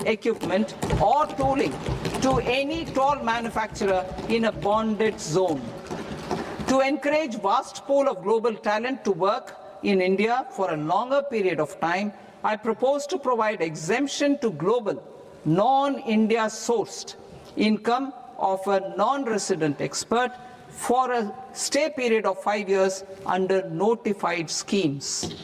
equipment or tooling to any toll manufacturer in a bonded zone. To encourage vast pool of global talent to work in India for a longer period of time, I propose to provide exemption to global, non-India sourced income of a non-resident expert for a stay period of 5 years under notified schemes.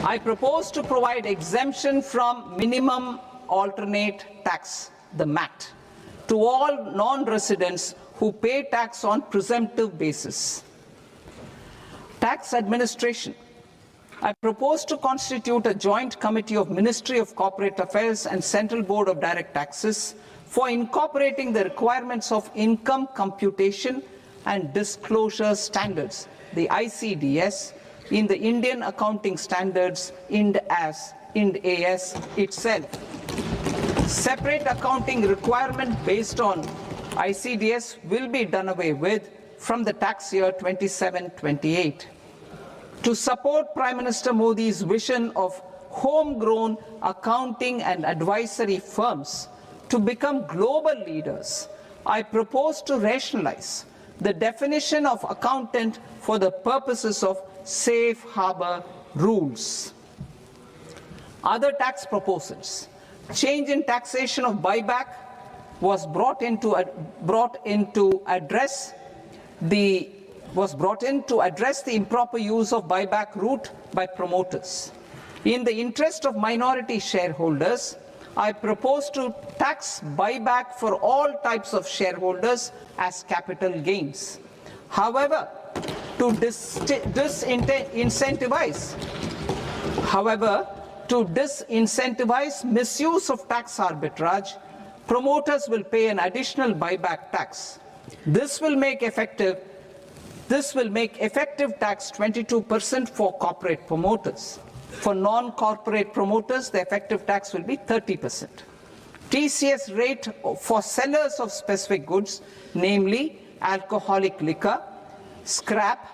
I propose to provide exemption from minimum alternate tax, the MAT, to all non-residents who pay tax on presumptive basis. Tax administration. I propose to constitute a joint committee of Ministry of Corporate Affairs and Central Board of Direct Taxes for incorporating the requirements of income computation and disclosure standards, the ICDS, in the Indian Accounting Standards, IND AS itself. Separate accounting requirement based on ICDS will be done away with from the tax year 27-28. To support Prime Minister Modi's vision of homegrown accounting and advisory firms to become global leaders, I propose to rationalize the definition of accountant for the purposes of safe harbor rules. Other tax proposals. Change in taxation of buyback was brought in to address the improper use of buyback route by promoters. In the interest of minority shareholders, I propose to tax buyback for all types of shareholders as capital gains. However, to disincentivize misuse of tax arbitrage, promoters will pay an additional buyback tax. This will make effective tax 22% for corporate promoters. For non-corporate promoters, the effective tax will be 30%. TCS rate for sellers of specific goods, namely alcoholic liquor, scrap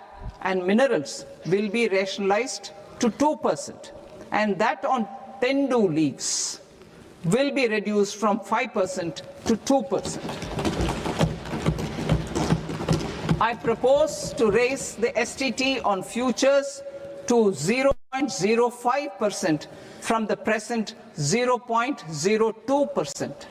and minerals, will be rationalized to 2%, and that on tendu leaves will be reduced from 5% to 2%. I propose to raise the STT on futures to 0.05% from the present 0.02%.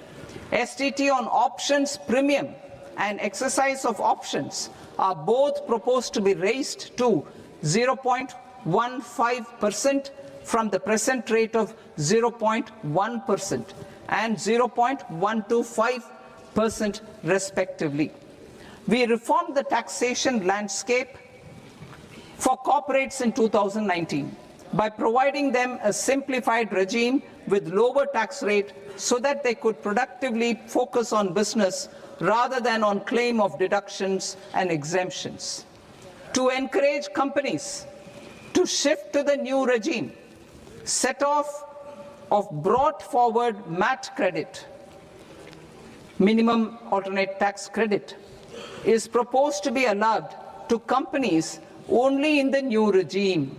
STT on options premium and exercise of options are both proposed to be raised to 0.15% from the present rate of 0.1% and 0.125% respectively. We reformed the taxation landscape for corporates in 2019 by providing them a simplified regime with lower tax rate so that they could productively focus on business rather than on claim of deductions and exemptions. To encourage companies to shift to the new regime, set off of brought forward MAT credit, minimum alternate tax credit, is proposed to be allowed to companies only in the new regime.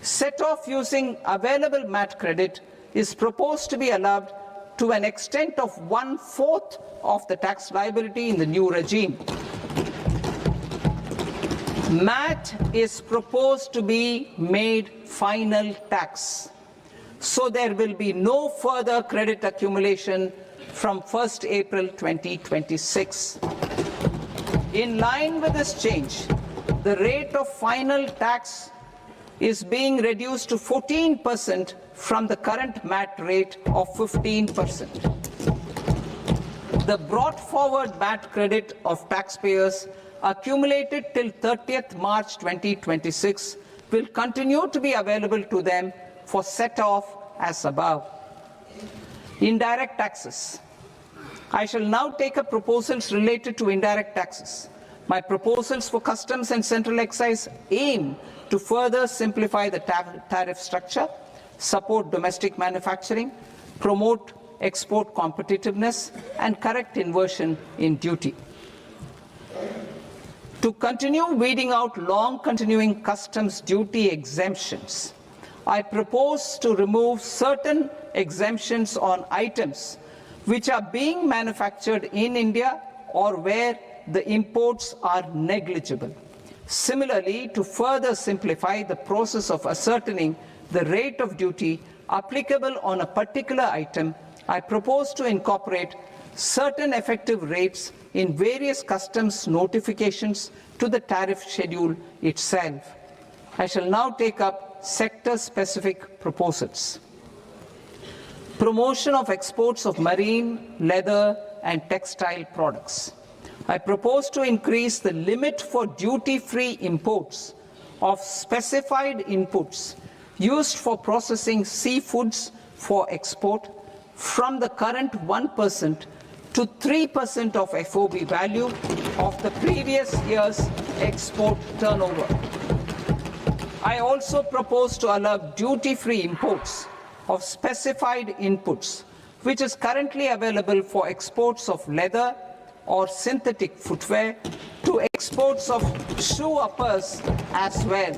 Set off using available MAT credit is proposed to be allowed to an extent of 1/4 of the tax liability in the new regime. MAT is proposed to be made final tax, so there will be no further credit accumulation from 1st April 2026. In line with this change, the rate of final tax is being reduced to 14% from the current MAT rate of 15%. The brought forward MAT credit of taxpayers accumulated till 30th March 2026 will continue to be available to them for set-off as above. Indirect taxes. I shall now take up proposals related to indirect taxes. My proposals for customs and central excise aim to further simplify the tariff structure, support domestic manufacturing, promote export competitiveness, and correct inversion in duty. To continue weeding out long continuing customs duty exemptions, I propose to remove certain exemptions on items which are being manufactured in India or where the imports are negligible. Similarly, to further simplify the process of ascertaining the rate of duty applicable on a particular item, I propose to incorporate certain effective rates in various customs notifications to the tariff schedule itself. I shall now take up sector-specific proposals. Promotion of exports of marine, leather, and textile products. I propose to increase the limit for duty-free imports of specified inputs used for processing seafoods for export from the current 1% to 3% of FOB value of the previous year's export turnover. I also propose to allow duty-free imports of specified inputs, which is currently available for exports of leather or synthetic footwear, to exports of shoe uppers as well.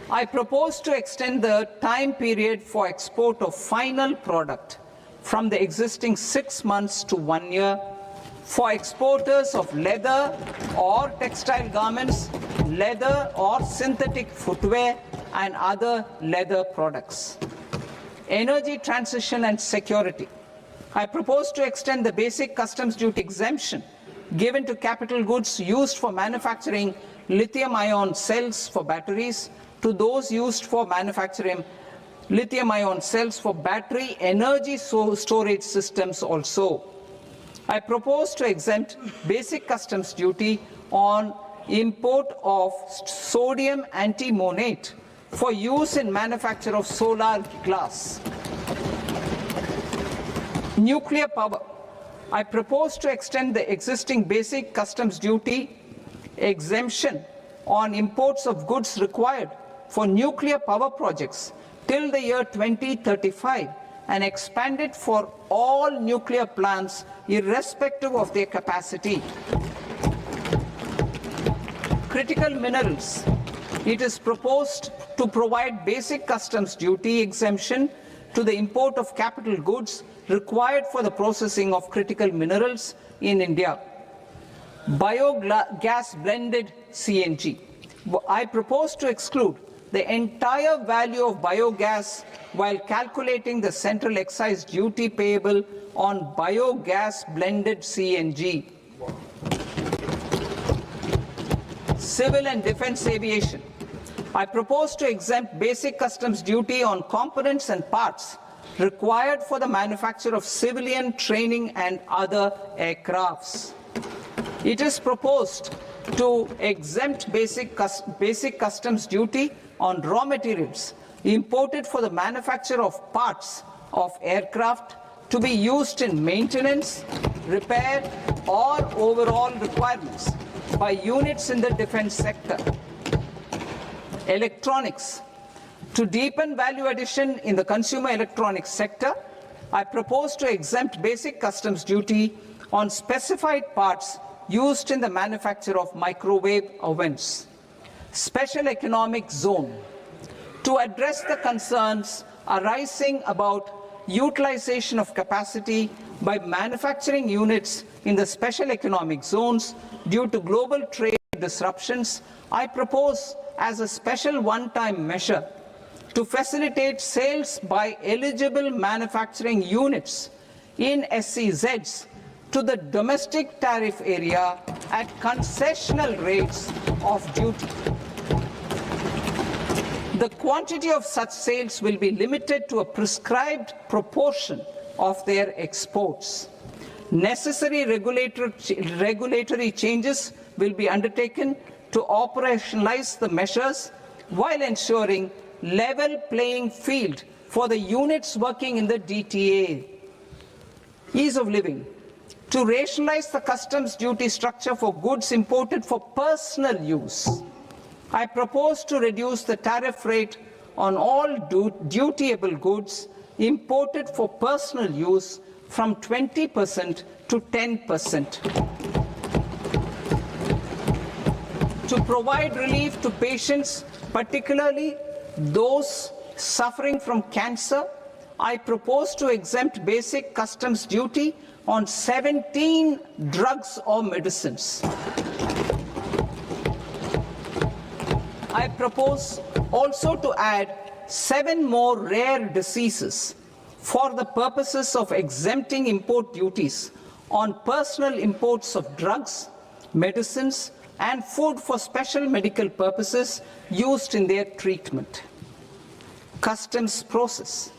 I propose to extend the time period for export of final product from the existing 6 months to 1 year for exporters of leather or textile garments, leather or synthetic footwear, and other leather products. Energy transition and security. I propose to extend the basic customs duty exemption given to capital goods used for manufacturing lithium-ion cells for batteries to those used for manufacturing lithium-ion cells for battery energy storage systems also. I propose to exempt basic customs duty on import of sodium antimonate for use in manufacture of solar glass. Nuclear power. I propose to extend the existing basic customs duty exemption on imports of goods required for nuclear power projects till the year 2035 and expand it for all nuclear plants irrespective of their capacity. Critical minerals. It is proposed to provide basic customs duty exemption to the import of capital goods required for the processing of critical minerals in India. Biogas blended CNG. I propose to exclude the entire value of biogas while calculating the central excise duty payable on biogas blended CNG. Civil and defense aviation. I propose to exempt basic customs duty on components and parts required for the manufacture of civilian training and other aircrafts. It is proposed to exempt basic customs duty on raw materials imported for the manufacture of parts of aircraft to be used in maintenance, repair, or overall requirements by units in the defense sector. Electronics. To deepen value addition in the consumer electronics sector, I propose to exempt basic customs duty on specified parts used in the manufacture of microwave ovens. Special economic zone. To address the concerns arising about utilization of capacity by manufacturing units in the special economic zones due to global trade disruptions, I propose as a special one-time measure to facilitate sales by eligible manufacturing units in SEZs to the domestic tariff area at concessional rates of duty. The quantity of such sales will be limited to a prescribed proportion of their exports. Necessary regulatory changes will be undertaken to operationalize the measures while ensuring level playing field for the units working in the DTA. Ease of living. To rationalize the customs duty structure for goods imported for personal use, I propose to reduce the tariff rate on all dutiable goods imported for personal use from 20% to 10%. To provide relief to patients, particularly those suffering from cancer, I propose to exempt basic customs duty on 17 drugs or medicines. I propose also to add 7 more rare diseases for the purposes of exempting import duties on personal imports of drugs, medicines, and food for special medical purposes used in their treatment. Customs process.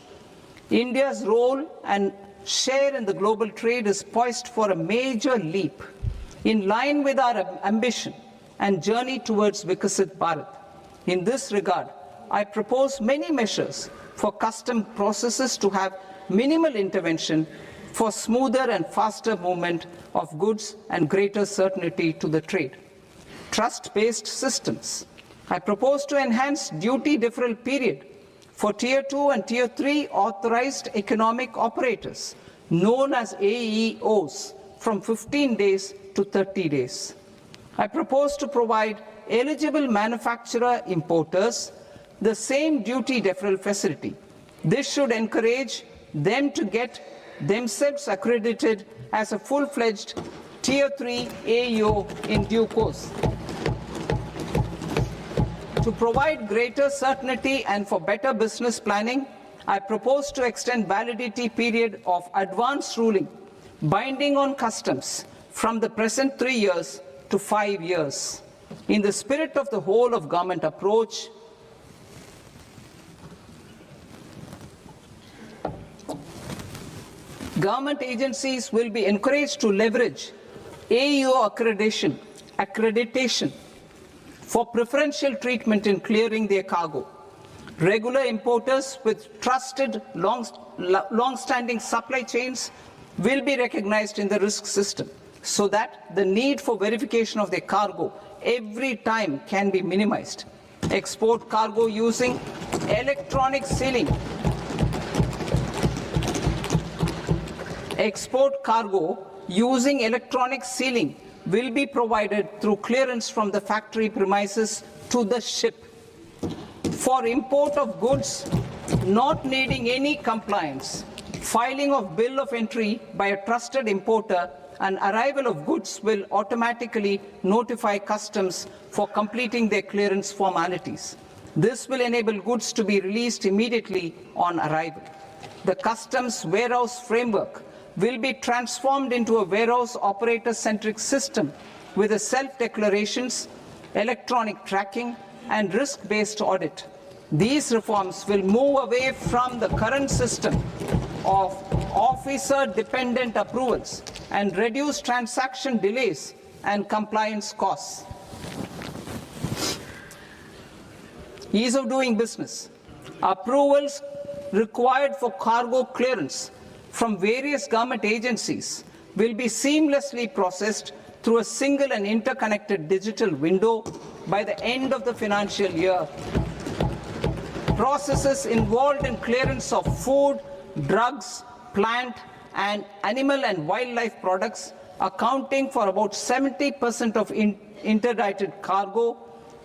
India's role and share in the global trade is poised for a major leap in line with our ambition and journey towards Vikasit Bharat. In this regard, I propose many measures for custom processes to have minimal intervention for smoother and faster movement of goods and greater certainty to the trade. Trust-based systems. I propose to enhance duty deferral period for Tier 2 and Tier 3 authorized economic operators, known as AEOs, from 15 days to 30 days. I propose to provide eligible manufacturer importers the same duty deferral facility. This should encourage them to get themselves accredited as a full-fledged Tier 3 AEO in due course. To provide greater certainty and for better business planning, I propose to extend validity period of advance ruling binding on customs from the present 3 years to 5 years. In the spirit of the whole of government approach, government agencies will be encouraged to leverage AEO accreditation for preferential treatment in clearing their cargo. Regular importers with trusted long-standing supply chains will be recognized in the risk system so that the need for verification of their cargo every time can be minimized. Export cargo using electronic sealing. Export cargo using electronic sealing will be provided through clearance from the factory premises to the ship. For import of goods not needing any compliance, filing of bill of entry by a trusted importer and arrival of goods will automatically notify customs for completing their clearance formalities. This will enable goods to be released immediately on arrival. The customs warehouse framework will be transformed into a warehouse operator-centric system with a self-declarations, electronic tracking, and risk-based audit. These reforms will move away from the current system of officer-dependent approvals and reduce transaction delays and compliance costs. Ease of doing business. Approvals required for cargo clearance from various government agencies will be seamlessly processed through a single and interconnected digital window by the end of the financial year. Processes involved in clearance of food, drugs, plant, and animal and wildlife products, accounting for about 70% of interdicted cargo,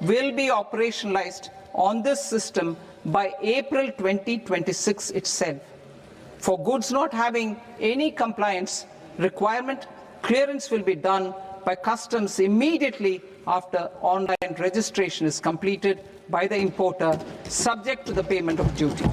will be operationalized on this system by April 2026 itself. For goods not having any compliance requirement, clearance will be done by customs immediately after online registration is completed by the importer, subject to the payment of duty.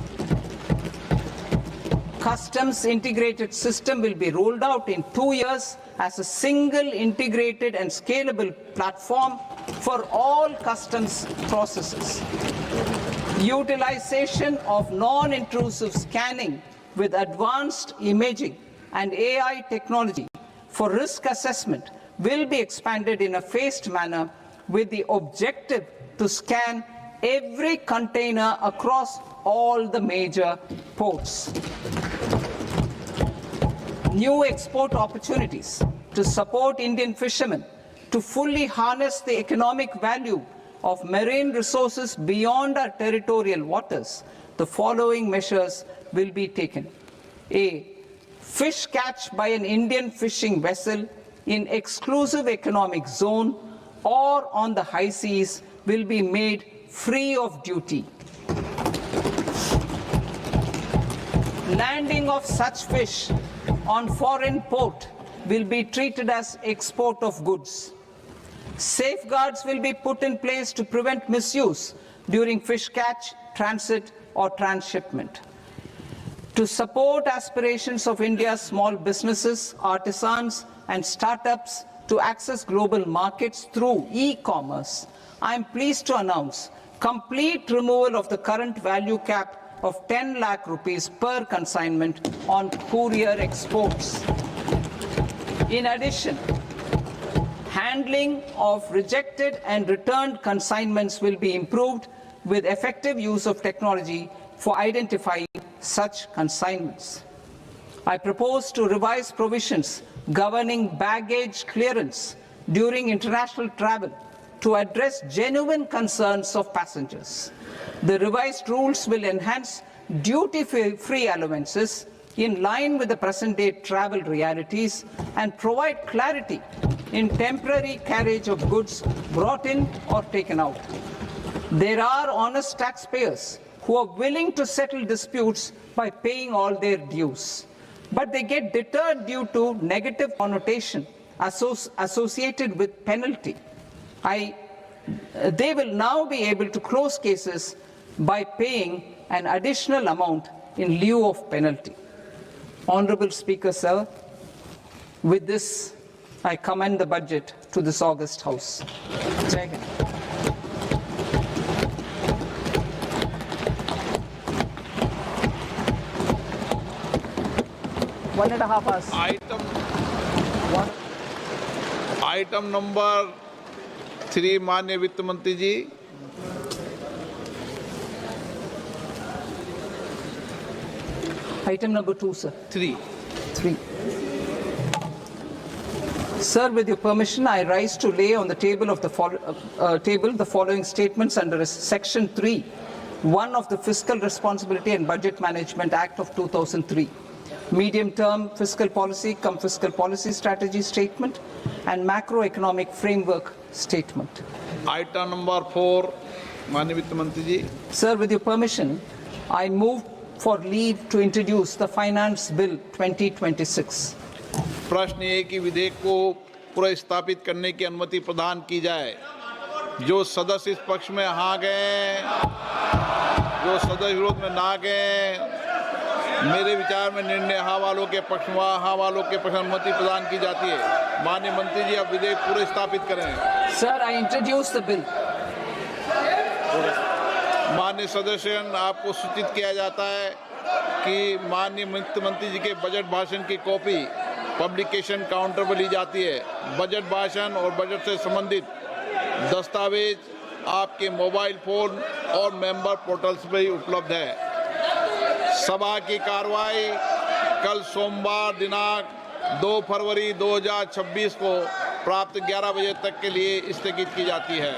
Customs integrated system will be rolled out in 2 years as a single integrated and scalable platform for all customs processes. Utilization of non-intrusive scanning with advanced imaging and AI technology for risk assessment will be expanded in a phased manner with the objective to scan every container across all the major ports. New export opportunities to support Indian fishermen to fully harness the economic value of marine resources beyond our territorial waters. The following measures will be taken. A. Fish catch by an Indian fishing vessel in exclusive economic zone or on the high seas will be made free of duty. landing of such fish on foreign port will be treated as export of goods. Safeguards will be put in place to prevent misuse during fish catch, transit, or transshipment. To support aspirations of India's small businesses, artisans, and startups to access global markets through e-commerce, I am pleased to announce complete removal of the current value cap of 10 lakh rupees per consignment on courier exports. In addition, handling of rejected and returned consignments will be improved with effective use of technology for identifying such consignments. I propose to revise provisions governing baggage clearance during international travel to address genuine concerns of passengers. The revised rules will enhance duty-free allowances in line with the present-day travel realities and provide clarity in temporary carriage of goods brought in or taken out. There are honest taxpayers who are willing to settle disputes by paying all their dues, but they get deterred due to negative connotation associated with penalty. They will now be able to close cases by paying an additional amount in lieu of penalty. Honorable Speaker, sir, with this, I commend the budget to this august House. Jai Hind. One and a half hours. Item number 3 माननीय वित्त मंत्री जी। Item number 2, sir. 3. Sir, with your permission, I rise to lay on the table of the following statements under Section 3, 1 of the Fiscal Responsibility and Budget Management Act of 2003. Medium-term fiscal policy, fiscal policy strategy statement, and macroeconomic framework statement. Item number 4 माननीय वित्त मंत्री जी। Sir, with your permission, I move for leave to introduce the Finance Bill 2026. प्रश्न ये कि विधेयक को पुनर्स्थापित करने की अनुमति प्रदान की जाए। जो सदस्य इस पक्ष में हाँ गए, जो सदस्य विरोध में ना गए, मेरे विचार में निर्णय हाँ वालों के पक्ष में हाँ वालों के पक्ष में अनुमति प्रदान की जाती है। माननीय मंत्री जी, अब विधेयक पूरे स्थापित करें। Sir, I introduce the bill. माननीय सदस्यगण, आपको सूचित किया जाता है कि माननीय वित्त मंत्री जी के बजट भाषण की कॉपी पब्लिकेशन काउंटर पर ली जाती है। बजट भाषण और बजट से संबंधित दस्तावेज आपके मोबाइल फोन और मेंबर पोर्टल्स पर ही उपलब्ध है। सभा की कार्रवाई कल सोमवार दिनांक 2 फरवरी 2026 को प्राप्त 11 बजे तक के लिए स्थगित की जाती है।